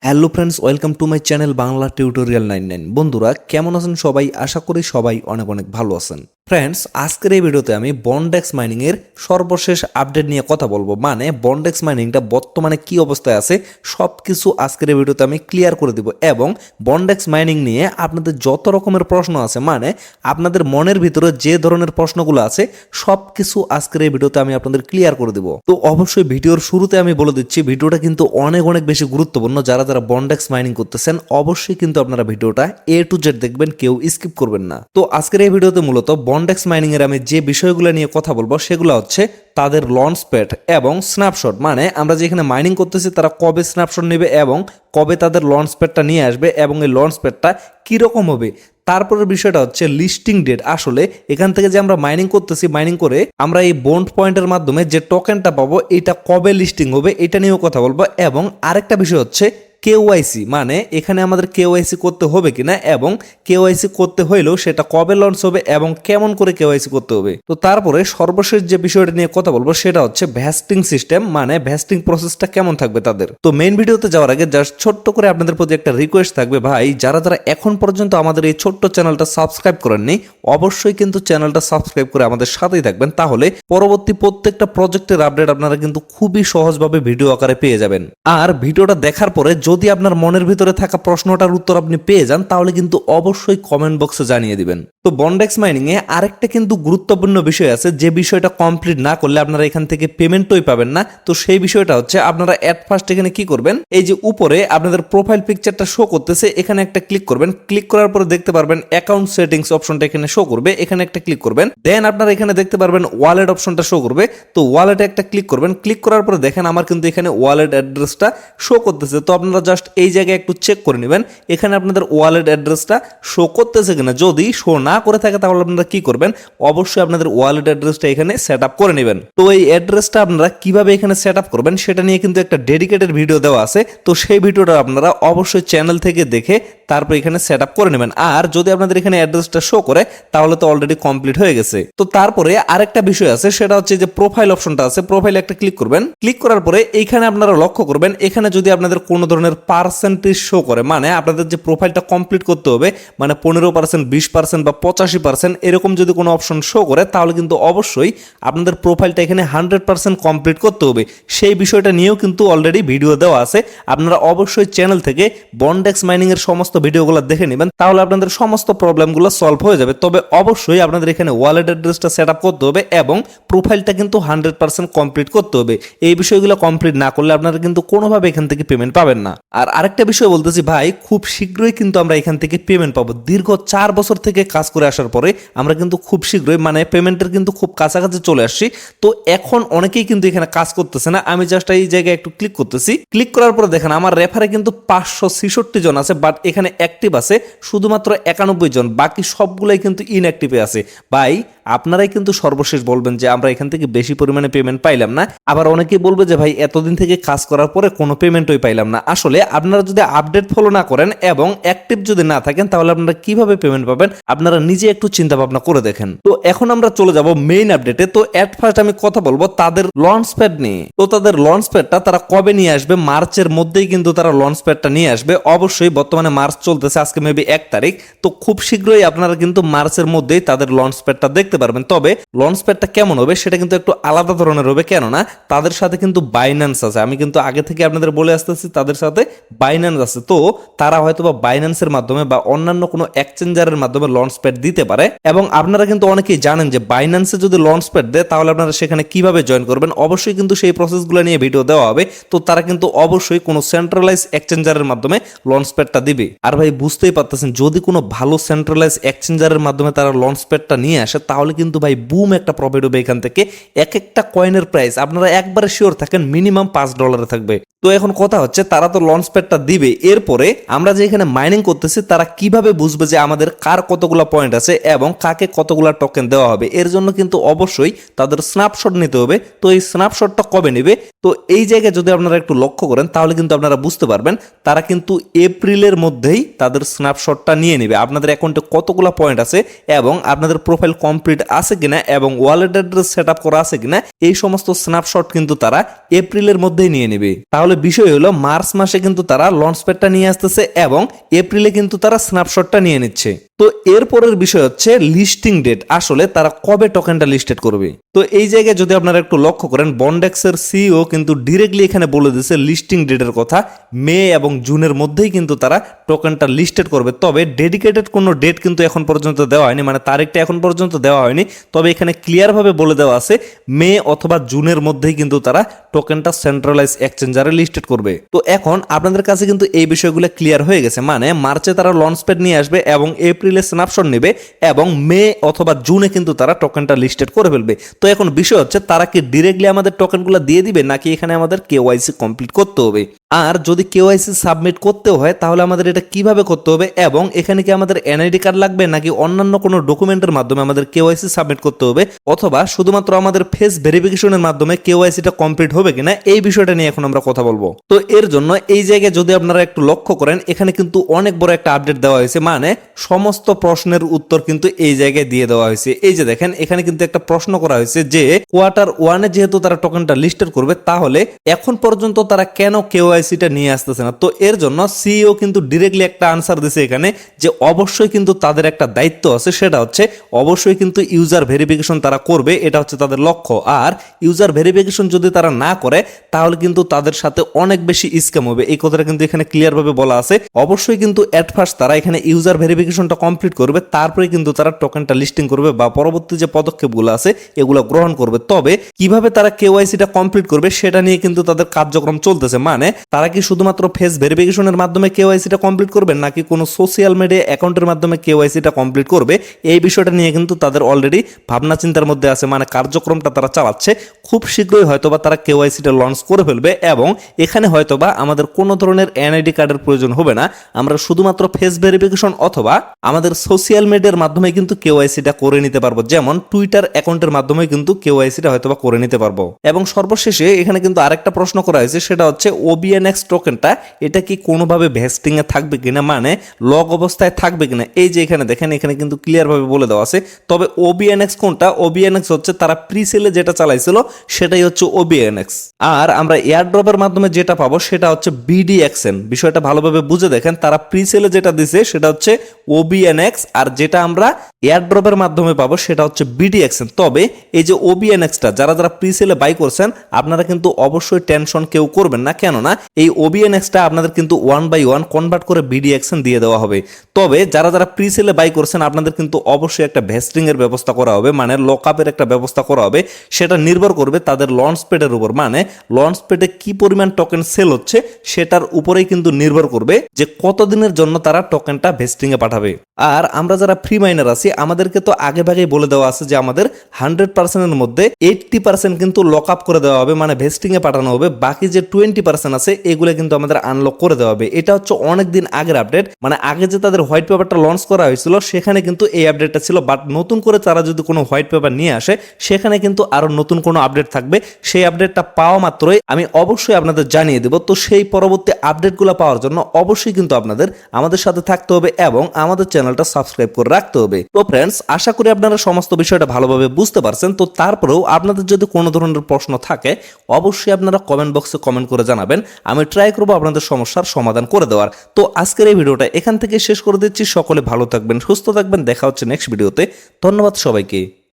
Hello friends, welcome to my channel Bangla tutorial 99। বন্ধুরা কেমন আছেন সবাই? আশা করি সবাই অনেক অনেক ভালো আছেন। ফ্রেন্ডস, আজকের এই ভিডিওতে আমি বন্ডেক্স মাইনিং এর সর্বশেষ আপডেট নিয়ে কথা বলবো। মানে বন্ডেক্স মাইনিংটা বর্তমানে কি অবস্থায় আছে সবকিছু আজকের এই ভিডিওতে আমি ক্লিয়ার করে দিব এবং বন্ডেক্স মাইনিং নিয়ে আপনাদের যত রকমের প্রশ্ন আছে, মানে আপনাদের মনের ভিতরে যে ধরনের প্রশ্নগুলো আছে সবকিছু আজকের এই ভিডিওতে আমি আপনাদের ক্লিয়ার করে দিব। তো অবশ্যই ভিডিওর শুরুতে আমি বলে দিচ্ছি, ভিডিওটা কিন্তু অনেক অনেক বেশি গুরুত্বপূর্ণ। যারা বন্ডেক্স মাইনিং করতেছেন অবশ্যই কিন্তু আপনারা ভিডিওটা এ টু জেড দেখবেন, কেউ স্কিপ করবেন না। তো আজকের এই ভিডিওতে মূলত বন্ডেক্স মাইনিং এর আমি যে বিষয়গুলো নিয়ে কথা বলবো সেগুলো হচ্ছে তাদের লঞ্চ প্যাড এবং স্ন্যাপশট। মানে আমরা যেখানে মাইনিং করতেছি তারা কবে স্ন্যাপশট নেবে এবং কবে তাদের লঞ্চ প্যাডটা নিয়ে আসবে এবং এই লঞ্চ প্যাডটা কিরকম হবে। তারপরের বিষয়টা হচ্ছে লিস্টিং ডেট। আসলে এখান থেকে যে আমরা মাইনিং করতেছি, মাইনিং করে আমরা এই বন্ড পয়েন্টের মাধ্যমে যে টোকেনটা পাবো এটা কবে লিস্টিং হবে এটা নিয়েও কথা বলবো। এবং আরেকটা বিষয় হচ্ছে কেওয়াইসি, মানে এখানে আমাদের কেওয়াইসি করতে হবে কিনা এবং কেওয়াইসি করতে হইলেও সেটা কবে লঞ্চ হবে এবং কেমন করে কেওয়াইসি করতে হবে। তো তারপরে সর্বশেষ যে বিষয়টা নিয়ে কথা বলবো সেটা হচ্ছে ভ্যাস্টিং সিস্টেম, মানে ভ্যাস্টিং প্রসেসটা কেমন থাকবে তাদের। তো মেইন ভিডিওতে যাওয়ার আগে জাস্ট ছোট্ট করে আপনাদের প্রতি একটা রিকোয়েস্ট থাকবে, ভাই যারা যারা এখন পর্যন্ত আমাদের এই ছোট্ট চ্যানেলটা সাবস্ক্রাইব করেননি অবশ্যই কিন্তু চ্যানেলটা সাবস্ক্রাইব করে আমাদের সাথেই থাকবেন, তাহলে পরবর্তী প্রত্যেকটা প্রজেক্টের আপডেট আপনারা কিন্তু খুবই সহজভাবে ভিডিও আকারে পেয়ে যাবেন। আর ভিডিওটা দেখার পরে যদি আপনার মনের ভিতরে থাকা প্রশ্নটার উত্তর আপনি পেয়ে যান তাহলে কিন্তু অবশ্যই কমেন্ট বক্সে জানিয়ে দিবেন। তো বন্ডেক্স মাইনিং এ আরেকটা কিন্তু গুরুত্বপূর্ণ বিষয় আছে, যে বিষয়টা কমপ্লিট না করলে আপনারা এখান থেকে পেমেন্টই পাবেন না। তো সেই বিষয়টা হচ্ছে আপনারা এট ফার্স্ট এখানে কি করবেন, এই যে উপরে আপনাদের প্রোফাইল পিকচারটা শো করতেছে এখানে একটা ক্লিক করবেন। ক্লিক করার পরে দেখতে পারবেন অ্যাকাউন্ট সেটিংস অপশনটা এখানে শো করবে, এখানে একটা ক্লিক করবেন। দেন আপনারা এখানে দেখতে পারবেন ওয়ালেট অপশনটা শো করবে, তো ওয়ালেটে একটা ক্লিক করবেন। ক্লিক করার পরে দেখেন আমার কিন্তু এখানে ওয়ালেট অ্যাড্রেসটা শো করতেছে। তো আপনারা জাস্ট এই জায়গায় একটু চেক করে নেবেন এখানে আপনাদের ওয়ালেট অ্যাড্রেসটা শো করতেছে কিনা। যদি শো না করে থাকে তাহলে আপনারা কি করবেন, অবশ্যই আপনাদের ওয়ালেট অ্যাড্রেসটা এখানে সেট আপ করে নেবেন। তো এই অ্যাড্রেসটা আপনারা কিভাবে এখানে সেট আপ করবেন সেটা নিয়ে কিন্তু একটা ডেডিকেটেড ভিডিও দেওয়া আছে, তো সেই ভিডিওটা আপনারা অবশ্যই চ্যানেল থেকে দেখে তারপর এখানে সেট আপ করে নেবেন। আর যদি আপনাদের এখানে অ্যাড্রেসটা শো করে তাহলে তো অলরেডি কমপ্লিট হয়ে গেছে। তো তারপরে আরেকটা বিষয় আছে, সেটা হচ্ছে যে প্রোফাইল অপশনটা আছে, প্রোফাইলে একটা ক্লিক করবেন। ক্লিক করার পরে এইখানে আপনারা লক্ষ্য করবেন এখানে যদি আপনাদের কোনো ধরনের পার্সেন্টেজ শো করে, মানে আপনাদের যে প্রোফাইলটা কমপ্লিট করতে হবে, মানে 15%, 20% বা 85% এরকম যদি কোনো অপশন শো করে তাহলে কিন্তু অবশ্যই আপনাদের প্রোফাইলটা এখানে 100% কমপ্লিট করতে হবে। সেই বিষয়টা নিয়েও কিন্তু অলরেডি ভিডিও দেওয়া আছে, আপনারা অবশ্যই চ্যানেল থেকে বন্ডেক্স মাইনিং এর সমস্ত ভিডিওগুলো দেখে নেবেন, তাহলে আপনাদের সমস্ত প্রবলেমগুলো সলভ হয়ে যাবে। তবে অবশ্যই আপনাদের এখানে ওয়ালেট অ্যাড্রেসটা সেট আপ করতে হবে এবং প্রোফাইলটা কিন্তু 100% কমপ্লিট করতে হবে। এই বিষয়গুলো কমপ্লিট না করলে আপনারা কিন্তু কোনোভাবে এখান থেকে পেমেন্ট পাবেন না। আর আরেকটা বিষয় বলতেছি ভাই, খুব শীঘ্রই কিন্তু আমরা এখান থেকে পেমেন্ট পাবো। দীর্ঘ 4 বছর থেকে কাজ করে আসার পরে আমরা কিন্তু খুব শীঘ্রই, মানে পেমেন্টের কিন্তু খুব কাছাকাছি চলে আসছি। তো এখন অনেকেই কিন্তু এখানে কাজ করতেছে না, আমি জাস্ট এই জায়গায় একটু ক্লিক করতেছি। ক্লিক করার পরে দেখেন আমার রেফারে কিন্তু 566 জন আছে, বাট এখানে অ্যাক্টিভ আছে শুধুমাত্র 91 জন, বাকি সবগুলাই কিন্তু ইনঅ্যাক্টিভে আছে। ভাই আপনারাই কিন্তু সর্বশেষ বলবেন যে আমরা এখান থেকে বেশি পরিমাণে পেমেন্ট পাইলাম না। আবার অনেকেই বলবে যে ভাই এতদিন থেকে কাজ করার পরে কোনো পেমেন্টই পাইলাম না। আসলে আপনারা যদি আপডেট ফলো না করেন এবং অ্যাক্টিভ যদি না থাকেন তাহলে আপনারা কিভাবে পেমেন্ট পাবেন আপনারা নিজে একটু চিন্তা ভাবনা করে দেখেন। তো এখন আমরা চলে যাব মেইন আপডেটে। তো এট ফার্স্ট আমি কথা বলবো তাদের লঞ্চ প্যাড নিয়ে। তো তাদের লঞ্চ প্যাডটা তারা কবে নিয়ে আসবে, মার্চের মধ্যেই কিন্তু তারা লঞ্চ প্যাডটা নিয়ে আসবে। অবশ্যই বর্তমানে মার্চ চলতেছে, আজকে মেবি 1 তারিখ, তো খুব শীঘ্রই আপনারা কিন্তু মার্চের মধ্যেই তাদের লঞ্চ প্যাডটা দেখতে পারবেন। তবে লঞ্চ প্যাডটা কেমন হবে সেটা কিন্তু একটু আলাদা ধরনের হবে, কেননা তাদের সাথে কিন্তু বাইন্যান্স আছে। আমি কিন্তু আগে থেকে আপনাদের বলে আসতেছি তাদের সাথে বাইন্যান্স আছে, তো তারা হয়তো বা বাইন্যান্সের মাধ্যমে বা অন্যান্য কোনো এক্সচেঞ্জারের মাধ্যমে লঞ্চ প্যাড দিতে পারে। এবং আপনারা কিন্তু অনেকেই জানেন যে বাইন্যান্সে যদি লঞ্চ প্যাড দেয় তাহলে আপনারা সেখানে কিভাবে জয়েন করবেন, অবশ্যই কিন্তু সেই প্রসেসগুলো নিয়ে ভিডিও দেওয়া হবে। তো তারা কিন্তু অবশ্যই কোনো সেন্ট্রালাইজ এক্সচেঞ্জারের মাধ্যমে লঞ্চ প্যাডটা দিবে। আর ভাই বুঝতেই পারতেছেন যদি কোনো ভালো সেন্ট্রালাইজ এক্সচেঞ্জারের মাধ্যমে তারা লঞ্চ প্যাডটা নিয়ে আসে তাহলে কিন্তু ভাই বুম একটা প্রফিট হবে এখান থেকে। এক একটা কয়েনের প্রাইস আপনারা একবারে শিওর থাকেন মিনিমাম $5 থাকবে। তো এখন কথা হচ্ছে তারা তো লঞ্চ প্যাডটা দিবে, এরপরে আমরা যে এখানে মাইনিং করতেছি তারা কিভাবে বুঝবে যে আমাদের কার কতগুলা পয়েন্ট আছে এবং কাকে কতগুলা টোকেন দেওয়া হবে। এর জন্য কিন্তু অবশ্যই তাদের স্ন্যাপশট নিতে হবে। তো এই স্ন্যাপশটটা কবে নেবে, তো এই জায়গায় যদি আপনারা একটু লক্ষ্য করেন তাহলে কিন্তু আপনারা বুঝতে পারবেন তারা কিন্তু এপ্রিলের মধ্যে মধ্যেই তাদের স্ন্যাপশটটা নিয়ে নেবে, আপনাদের অ্যাকাউন্টে কতগুলো পয়েন্ট আছে এবং আপনাদের প্রোফাইল কমপ্লিট আছে কিনা এবং ওয়ালেট অ্যাড্রেস সেট আপ করা আছে কিনা, এই সমস্ত স্ন্যাপশট কিন্তু তারা এপ্রিলের মধ্যেই নিয়ে নেবে। তাহলে বিষয় হলো মার্চ মাসে কিন্তু তারা লঞ্চপ্যাডটা নিয়ে আসতেছে এবং এপ্রিলে কিন্তু তারা স্ন্যাপশটটা নিয়ে নিচ্ছে। তো এরপরের বিষয় হচ্ছে লিস্টিং ডেট, আসলে তারা কবে টোকেনটা লিস্টেড করবে। তো এই জায়গায় যদি আপনারা একটু লক্ষ্য করেন, বন্ডেক্সের সিইও কিন্তু ডিরেক্টলি এখানে বলে দিয়েছে লিস্টিং ডেটের কথা, মে এবং জুনের মধ্যেই কিন্তু তারা টোকেনটা লিস্টেড করবে। তবে ডেডিকেটেড কোনো ডেট কিন্তু এখন পর্যন্ত দেওয়া হয়নি, মানে তারিখটা এখন পর্যন্ত দেওয়া হয়নি। তবে এখানে ক্লিয়ারভাবে বলে দেওয়া আছে মে অথবা জুনের মধ্যেই কিন্তু তারা টোকেনটা সেন্ট্রালাইজ এক্সচেঞ্জারে লিস্টেড করবে। তো এখন আপনাদের কাছে কিন্তু এই বিষয়গুলো ক্লিয়ার হয়ে গেছে, মানে মার্চে তারা লঞ্চপ্যাড নিয়ে আসবে এবং এপ্রিলে স্ন্যাপশট নেবে এবং মে অথবা জুনে কিন্তু তারা টোকেনটা লিস্টেড করে ফেলবে। তো এখন বিষয় হচ্ছে তারা কি ডিরেক্টলি আমাদের টোকেনগুলো দিয়ে দিবে নাকি এখানে আমাদের কেওয়াইসি কমপ্লিট করতে হবে। আর যদি কেওয়াইসি সাবমিট করতে হয় তাহলে আমাদের এটা কিভাবে করতে হবে এবং এখানে কি আমাদের এনআইডি কার্ড লাগবে নাকি অন্যান্য কোনো ডকুমেন্টের মাধ্যমে আমাদের কেওয়াইসি সাবমিট করতে হবে, অথবা শুধুমাত্র আমাদের ফেস ভেরিফিকেশনের মাধ্যমে কেওয়াইসিটা কমপ্লিট হবে কিনা, এই বিষয়টা নিয়ে এখন আমরা কথা বলবো। তো এর জন্য এই জায়গায় যদি আপনারা একটু লক্ষ্য করেন, এখানে কিন্তু অনেক বড় একটা আপডেট দেওয়া হয়েছে, মানে সমস্ত প্রশ্নের উত্তর কিন্তু এই জায়গায় দিয়ে দেওয়া হয়েছে। এই যে দেখেন এখানে কিন্তু একটা প্রশ্ন করা হয়েছে যে কোয়ার্টার ওয়ানে যেহেতু তারা টোকেনটা লিস্টেড করবে তাহলে এখন পর্যন্ত তারা কেন কেওয়াইসিটা নিয়ে আসতেছে না। তো এর জন্য সিইও কিন্তু ডিরেক্টলি একটা আনসার দিয়েছে এখানে যে অবশ্যই কিন্তু তাদের একটা দায়িত্ব আছে, সেটা হচ্ছে অবশ্যই কিন্তু ইউজার ভেরিফিকেশন তারা করবে, এটা হচ্ছে তাদের লক্ষ্য। আর ইউজার ভেরিফিকেশন যদি তারা না করে তাহলে কিন্তু তাদের সাথে অনেক বেশি স্ক্যাম হবে, এই কথাটা কিন্তু এখানে ক্লিয়ার ভাবে বলা আছে। অবশ্যই কিন্তু এট ফার্স্ট তারা এখানে ইউজার ভেরিফিকেশনটা কমপ্লিট করবে, তারপরে কিন্তু তারা টোকেনটা লিস্টিং করবে বা পরবর্তী যে পদক্ষেপগুলো আছে এগুলো গ্রহণ করবে। তবে কিভাবে তারা কেওয়াইসিটা কমপ্লিট করবে সেটা নিয়ে কিন্তু তাদের কার্যক্রম চলতেছে, মানে তারা কি শুধুমাত্র ফেস ভেরিফিকেশনের মাধ্যমে কেওয়াইসিটা কমপ্লিট করবে নাকি কোনো সোশ্যাল মিডিয়া অ্যাকাউন্টের মাধ্যমে কেওয়াইসিটা কমপ্লিট করবে, এই বিষয়টা নিয়ে কিন্তু তাদের অলরেডি ভাবনা চিন্তার মধ্যে আছে, মানে কার্যক্রমটা তারা চালাচ্ছে। খুব শীঘ্রই হয়তোবা তারা কেওয়াইসিটা লঞ্চ করে ফেলবে এবং এখানে হয়তোবা আমাদের কোনো ধরনের এনআইডি কার্ডের প্রয়োজন হবে না, আমরা শুধুমাত্র ফেস ভেরিফিকেশন অথবা আমাদের সোশ্যাল মিডিয়ার মাধ্যমে কিন্তু কেওয়াইসিটা করে নিতে পারবো, যেমন টুইটার অ্যাকাউন্টের মাধ্যমে কিন্তু কেওয়াইসিটা হয়তোবা করে নিতে পারবো। এবং সর্বশেষে এখানে কিন্তু আরেকটা প্রশ্ন করা হয়েছে, সেটা হচ্ছে ওবিএনএক্স টোকেনটা এটা কি কোনোভাবে ভেস্টিং এ থাকবে কিনা, মানে লগ অবস্থায় থাকবে কিনা। এই যে এখানে দেখেন এখানে কিন্তু ক্লিয়ার ভাবে বলে দেওয়া আছে। তবে ওবিএনএক্স কোনটা, ওবিএনএক্স হচ্ছে তারা প্রি সেলে যেটা চালাইছিল সেটাই হচ্ছে ওবিএনএক্স, আর আমরা এয়ারড্রপের মাধ্যমে যেটা পাবো সেটা হচ্ছে বিডিএক্সএন। বিষয়টা ভালোভাবে বুঝে দেখেন, তারা প্রি সেলে যেটা দিছে সেটা হচ্ছে ওবিএনএক্স আর যেটা আমরা এয়ারড্রপের মাধ্যমে পাবো সেটা হচ্ছে বিডিএক্সএন। তবে এই যে ওবিএনএক্সটা যারা যারা প্রি সেলে বাই করছেন আপনারা কিন্তু অবশ্যই টেনশন কেউ করবেন না, কেননা এই ওবিএনএক্সটা আপনাদের কিন্তু 1/1 কনভার্ট করে বিডিএক্সএন দিয়ে দেওয়া হবে। তবে যারা যারা প্রি সেলে বাই করছেন আপনাদের কিন্তু অবশ্যই একটা ভেস্টিং এর ব্যবস্থা করা হবে, মানে লকআপের একটা ব্যবস্থা করা হবে। সেটা নির্ভর করবে তাদের লঞ্চ প্যাডের উপর, মানে লঞ্চ প্যাডে কি পরিমাণ টোকেন সেল হচ্ছে সেটার উপরেই কিন্তু নির্ভর করবে যে কতদিনের জন্য তারা টোকেনটা ভেস্টিং এ পাঠাবে। আর আমরা যারা ফ্রি মাইনার আছি আমাদেরকে তো আগে ভাগেই বলে দেওয়া আছে যে আমাদের 100% এর মধ্যে 80% কিন্তু লক আপ করে দেওয়া হবে, মানে ভেস্টিং এ পাঠানো হবে। বাকি যে 20% আছে এগুলো কিন্তু আমাদের আনলক করে দেওয়া হবে। এটা হচ্ছে অনেকদিন আগের আপডেট, মানে আগে যে তাদের হোয়াইট পেপারটা লঞ্চ করা হয়েছিল সেখানে কিন্তু এই আপডেটটা ছিল, বাট নতুন করে তারা যদি কোনো হোয়াইট পেপার নিয়ে আসে সেখানে কিন্তু আরো নতুন কোনো আপডেট থাকবে। সেই আপডেটটা পাওয়া মাত্রই আমি অবশ্যই আপনাদের জানিয়ে দেব। তো সেই পরবর্তী আপডেটগুলো পাওয়ার জন্য অবশ্যই কিন্তু আপনাদের আমাদের সাথে থাকতে হবে এবং আমাদের চ্যানেলটা সাবস্ক্রাইব করে রাখতে হবে। তো ফ্রেন্ডস, আশা করি আপনারা সমস্ত বিষয়টা ভালোভাবে বুঝতে পারছেন। তো তারপরেও আপনাদের যদি কোনো ধরনের প্রশ্ন থাকে অবশ্যই আপনারা কমেন্ট বক্সে কমেন্ট করে জানাবেন, আমি ট্রাই করবো আপনাদের সমস্যার সমাধান করে দেওয়ার। তো আজকের এই ভিডিওটা এখান থেকে শেষ করে দিচ্ছি। সকলে ভালো থাকবেন, সুস্থ থাকবেন, দেখা হচ্ছে নেক্সট ভিডিওতে। ধন্যবাদ সবাইকে।